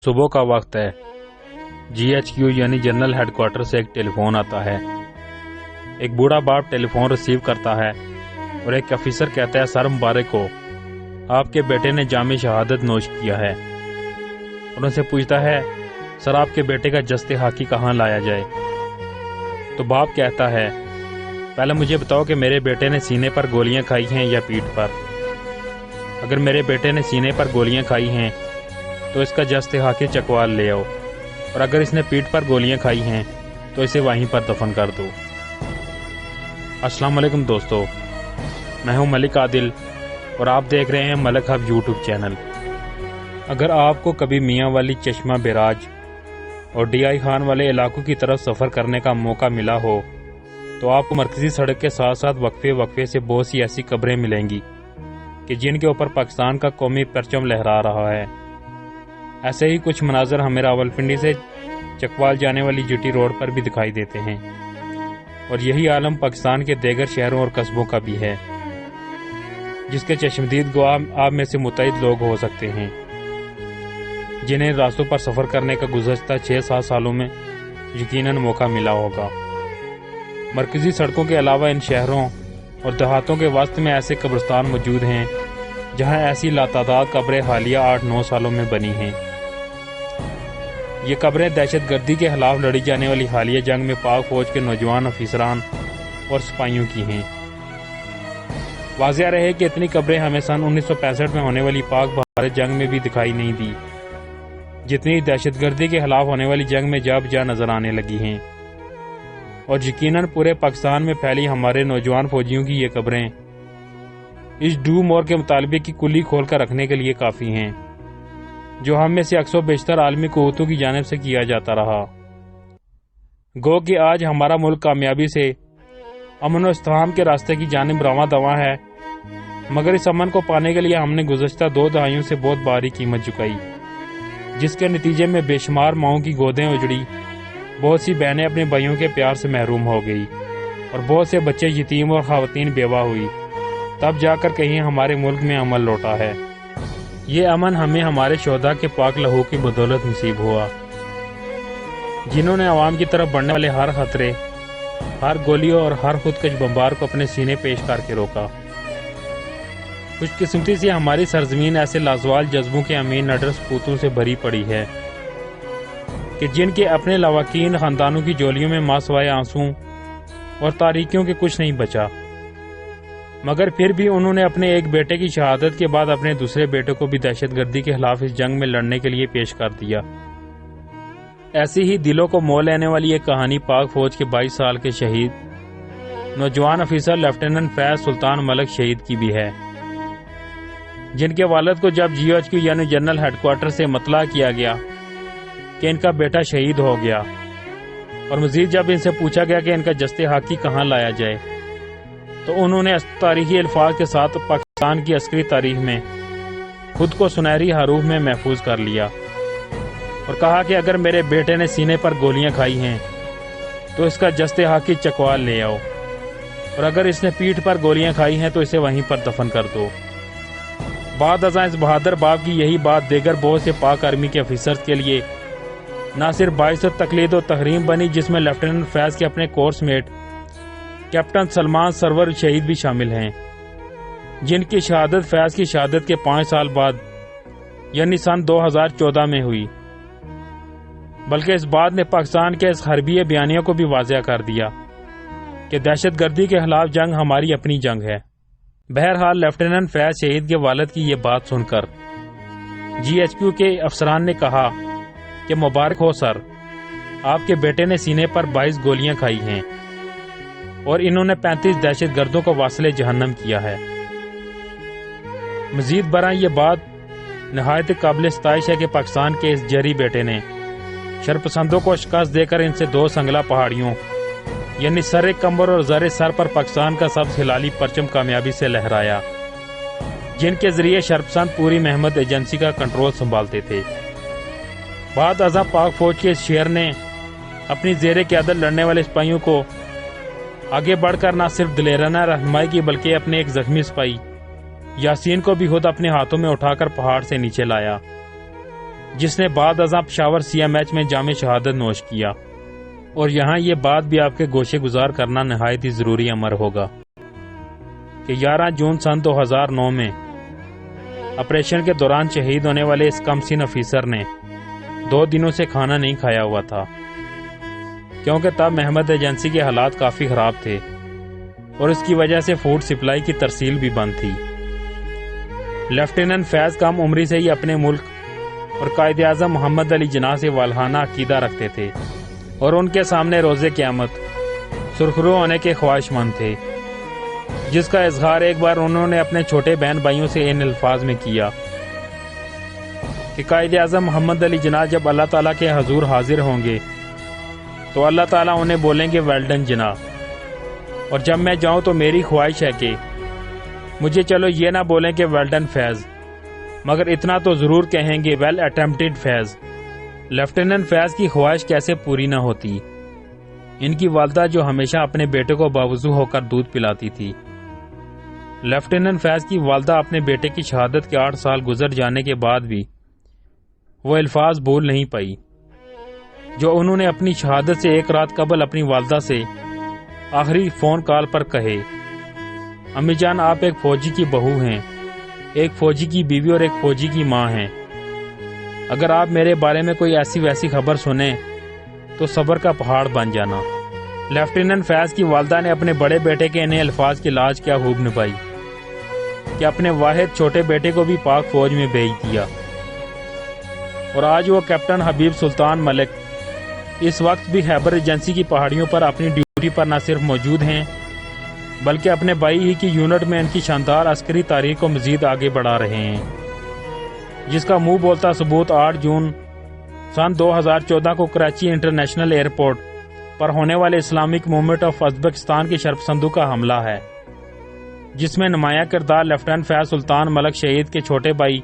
सुबह का वक्त है। GHQ यानी जनरल हेडक्वार्टर से एक टेलीफोन आता है। एक बूढ़ा बाप टेलीफोन रिसीव करता है और एक ऑफिसर कहता है, सर मुबारक हो, आपके बेटे ने जामे शहादत नोश किया है। और उनसे पूछता है, सर आपके बेटे का जस्ते हाकी कहाँ लाया जाए? तो बाप कहता है, पहले मुझे बताओ कि मेरे बेटे ने सीने पर गोलियां खाई हैं या पीठ पर। अगर मेरे बेटे ने सीने पर गोलियां खाई हैं तो इसका जस्ते हाकी चकवाल ले आओ, और अगर इसने पीठ पर गोलियां खाई हैं तो इसे वहीं पर दफन कर दो। अस्सलाम वालेकुम दोस्तों, मैं हूं मलिक आदिल और आप देख रहे हैं मलिक हब यूट्यूब चैनल। अगर आपको कभी मियाँ वाली, चश्मा बैराज और DI खान वाले इलाकों की तरफ सफ़र करने का मौका मिला हो तो आपको मरकजी सड़क के साथ साथ वक्फे से बहुत सी ऐसी कब्रें मिलेंगी कि जिनके ऊपर पाकिस्तान का कौमी परचम लहरा रहा है। ऐसे ही कुछ मनाजर हमें रावलपिंडी से चकवाल जाने वाली GT रोड पर भी दिखाई देते हैं, और यही आलम पाकिस्तान के दीगर शहरों और कस्बों का भी है, जिसके चश्मदीद गवाह आप में से मुतअद्दिद लोग हो सकते हैं जिन्हें रास्तों पर सफ़र करने का गुज़श्ता 6-7 सालों में यकीनन मौका मिला होगा। मरकजी सड़कों के अलावा इन शहरों और देहातों के वस्त में ऐसे कब्रिस्तान मौजूद हैं जहां ऐसी लातादाद कब्रें हालिया 8-9 सालों में बनी हैं। ये कब्रें दहशत गर्दी के खिलाफ लड़ी जाने वाली हालिया जंग में पाक फौज के नौजवान अफसरान और सिपाहियों की हैं। वाज़िया रहे कि इतनी कब्रें हमें सन 1965 में होने वाली पाक भारत जंग में भी दिखाई नहीं दी, जितनी दहशत गर्दी के खिलाफ होने वाली जंग में जा बजा नजर आने लगी हैं। और यकीनन पूरे पाकिस्तान में फैली हमारे नौजवान फौजियों की ये कब्रें इस डू मोर के मुतालबे की कुल्ली खोल कर रखने के लिए काफ़ी हैं, जो हम में से अक्सर बेशतर आलमी क़ुव्वतों की जानिब से किया जाता रहा। गो कि आज हमारा मुल्क कामयाबी से अमन और इस्तेहकाम के रास्ते की जानिब रवां दवा है, मगर इस अमन को पाने के लिए हमने गुज़श्ता 2 दहाइयों से बहुत भारी कीमत चुकाई, जिसके नतीजे में बेशुमार माओं की गोदें उजड़ी, बहुत सी बहनें अपने भाइयों के प्यार से महरूम हो गई और बहुत से बच्चे यतीम और ख़वातीन बेवा हुई। तब जाकर कहीं हमारे मुल्क में अमन लौटा है। ये अमन हमें हमारे शोहदा के पाक लहू की बदौलत नसीब हुआ, जिन्होंने आवाम की तरफ बढ़ने वाले हर खतरे, हर गोलियों और हर खुदकश बमबार को अपने सीने पेश करके रोका। खुशकिस्मती से हमारी सरजमीन ऐसे लाजवाल जज्बों के अमीन नडर सपूतों से भरी पड़ी है कि जिनके अपने लवाकीन खानदानों की जोलियों में मासवाए आंसू और तारीकियों के कुछ नहीं बचा, मगर फिर भी उन्होंने अपने एक बेटे की शहादत के बाद अपने दूसरे बेटे को भी दहशत गर्दी के खिलाफ इस जंग में लड़ने के लिए पेश कर दिया। ऐसी ही दिलों को मोह लेने वाली एक कहानी पाक फौज के 22 साल के शहीद नौजवान अफसर लेफ्टिनेंट फैज सुल्तान मलिक शहीद की भी है, जिनके वालिद को जब GHQ यानी जनरल हेडक्वार्टर से मतला किया गया कि इनका बेटा शहीद हो गया, और मजीद जब इनसे पूछा गया कि इनका जस्ते हाकी कहाँ लाया जाए, तो उन्होंने तारीखी अल्फाज के साथ पाकिस्तान की अस्करी तारीख में खुद को सुनहरी हरूफ में महफूज कर लिया और कहा कि अगर मेरे बेटे ने सीने पर गोलियां खाई हैं तो इसका जस्ते हाकी चकवाल ले आओ, और अगर इसने पीठ पर गोलियां खाई हैं तो इसे वहीं पर दफन कर दो। बाद अज़ां इस बहादुर बाप की यही बात दीगर बहुत से पाक आर्मी के अफसर्स के लिए न सिर्फ बाइस तकलीद और तहरीम बनी, जिसमें लेफ्टिनेंट फैज के अपने course mate captain Salman Sarwar शहीद भी शामिल हैं, जिनकी शहादत फैज की शहादत के 5 साल बाद यानी सन 2014 में हुई। बल्कि इस बात ने पाकिस्तान के इस हरबी बयानियों को भी वाज़िया कर दिया कि दहशत गर्दी के खिलाफ जंग हमारी अपनी जंग है। बहरहाल लेफ्टिनेंट फैज शहीद के वालिद की ये बात सुनकर GHQ के अफसरान ने कहा कि मुबारक हो सर, आपके बेटे ने सीने पर 22 गोलियां खाई हैं और इन्होंने 35 दहशत गर्दों को वासले जहन्नम किया है। मजीद बरा ये बात नहायत काबिल सताइश है कि पाकिस्तान के इस जरी बेटे ने शरपसंदों को शिकस्त देकर इनसे 2 संगला पहाड़ियों यानी सर कम्बर और ज़र सर पर पाकिस्तान का सब्ज़ हिलाली परचम कामयाबी से लहराया, जिनके जरिए शरपसंद पूरी महमद एजेंसी का कंट्रोल संभालते थे। बाद अज़ा पाक फौज के शेर ने अपनी ज़ेरे क़यादत लड़ने वाले सिपाहियों को आगे बढ़कर न सिर्फ दिलेराना रहनुमाई की, बल्कि अपने एक जख्मी सिपाही यासीन को भी खुद अपने हाथों में उठाकर पहाड़ से नीचे लाया। جس نے بعد ازاں پشاور CMH میں جام شہادت نوش کیا۔ اور یہاں یہ بات بھی آپ کے گوشے گزار کرنا نہایت ہی ضروری امر ہوگا کہ 11 جون سن 2009 میں آپریشن کے دوران شہید ہونے والے اس کم سن افیسر نے 2 دنوں سے کھانا نہیں کھایا ہوا تھا، کیونکہ تب محمد ایجنسی کے حالات کافی خراب تھے اور اس کی وجہ سے فوڈ سپلائی کی ترسیل بھی بند تھی۔ لیفٹیننٹ فیض کم عمری سے ہی اپنے ملک اور قائد اعظم محمد علی جناح سے والہانہ عقیدہ رکھتے تھے اور ان کے سامنے روز قیامت سرخرو ہونے کے خواہش مند تھے، جس کا اظہار ایک بار انہوں نے اپنے چھوٹے بہن بھائیوں سے ان الفاظ میں کیا کہ قائد اعظم محمد علی جناح جب اللہ تعالیٰ کے حضور حاضر ہوں گے تو اللہ تعالیٰ انہیں بولیں گے ویل ڈن جناح، اور جب میں جاؤں تو میری خواہش ہے کہ مجھے چلو یہ نہ بولیں کہ ویل ڈن فیض، مگر اتنا تو ضرور کہیں گے ویل اٹمپٹڈ فیض۔ لیفٹیننٹ فیض کی خواہش کیسے پوری نہ ہوتی؟ ان کی والدہ جو ہمیشہ اپنے بیٹے کو باوضو ہو کر دودھ پلاتی تھی۔ لیفٹیننٹ فیض کی والدہ اپنے بیٹے کی شہادت کے 8 سال گزر جانے کے بعد بھی وہ الفاظ بھول نہیں پائی جو انہوں نے اپنی شہادت سے 1 رات قبل اپنی والدہ سے آخری فون کال پر کہے، امی جان آپ ایک فوجی کی بہو ہیں، ایک فوجی کی بیوی اور ایک فوجی کی ماں ہیں، اگر آپ میرے بارے میں کوئی ایسی ویسی خبر سنیں تو صبر کا پہاڑ بن جانا۔ لیفٹیننٹ فیض کی والدہ نے اپنے بڑے بیٹے کے انہیں الفاظ کی لاج کیا خوب نبھائی کہ اپنے واحد چھوٹے بیٹے کو بھی پاک فوج میں بھیج دیا، اور آج وہ کیپٹن حبیب سلطان ملک اس وقت بھی خیبر ایجنسی کی پہاڑیوں پر اپنی ڈیوٹی پر نہ صرف موجود ہیں بلکہ اپنے بھائی ہی کی یونٹ میں ان کی شاندار عسکری تاریخ کو مزید آگے بڑھا رہے ہیں، جس کا منہ بولتا ثبوت 8 جون سن 2014 کو کراچی انٹرنیشنل ایئرپورٹ پر ہونے والے اسلامک موومنٹ آف ازبکستان کے شرپسندوں کا حملہ ہے، جس میں نمایاں کردار لیفٹیننٹ فیض سلطان ملک شہید کے چھوٹے بھائی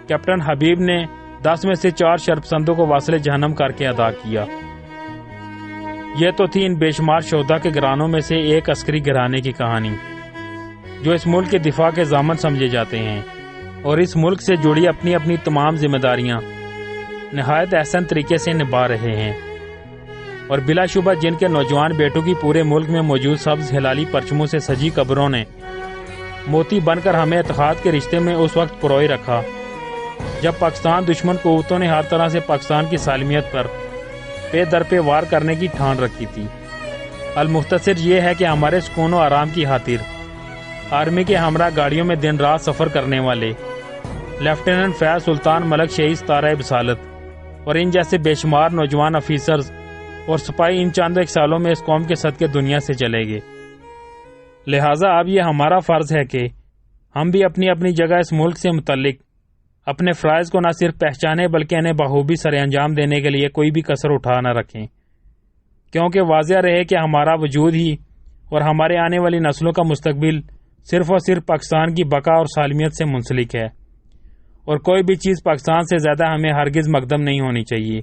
کیپٹن حبیب نے 10 میں سے 4 شرپسندوں کو واصل جہنم کر کے ادا کیا۔ یہ تو تھی ان بے شمار شہداء کے گھرانوں میں سے ایک عسکری گھرانے کی کہانی جو اس ملک کے دفاع کے ضامن سمجھے جاتے ہیں اور اس ملک سے جڑی اپنی اپنی تمام ذمہ داریاں نہایت احسن طریقے سے نبھا رہے ہیں، اور بلا شبہ جن کے نوجوان بیٹوں کی پورے ملک میں موجود سبز ہلالی پرچموں سے سجی قبروں نے موتی بن کر ہمیں اتحاد کے رشتے میں اس وقت پروئے رکھا جب پاکستان دشمن قوتوں نے ہر طرح سے پاکستان کی سالمیت پر پے در پہ وار کرنے کی ٹھان رکھی تھی۔ المختصر یہ ہے کہ ہمارے سکون و آرام کی خاطر آرمی کے ہمراہ گاڑیوں میں دن رات سفر کرنے والے لیفٹیننٹ فیض سلطان ملک شہید ستارہ بسالت اور ان جیسے بے شمار نوجوان افیسرز اور سپاہی ان چند ایک سالوں میں اس قوم کے صدقے دنیا سے چلے گئے۔ لہٰذا اب یہ ہمارا فرض ہے کہ ہم بھی اپنی اپنی جگہ اس ملک سے متعلق اپنے فرائض کو نہ صرف پہچانے بلکہ انہیں بخوبی سر انجام دینے کے لیے کوئی بھی کسر اٹھا نہ رکھیں، کیونکہ واضح رہے کہ ہمارا وجود ہی اور ہمارے آنے والی نسلوں کا مستقبل صرف اور صرف پاکستان کی بقا اور سالمیت سے منسلک ہے، اور کوئی بھی چیز پاکستان سے زیادہ ہمیں ہرگز مقدم نہیں ہونی چاہیے۔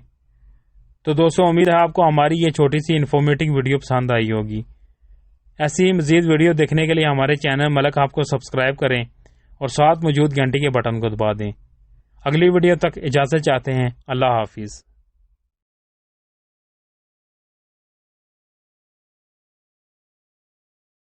تو دوستو، امید ہے آپ کو ہماری یہ چھوٹی سی انفارمیٹنگ ویڈیو پسند آئی ہوگی۔ ایسی ہی مزید ویڈیو دیکھنے کے لیے ہمارے چینل ملک ہب کو سبسکرائب کریں اور ساتھ موجود گھنٹی کے بٹن کو دبا دیں۔ اگلی ویڈیو تک اجازت چاہتے ہیں۔ اللہ حافظ۔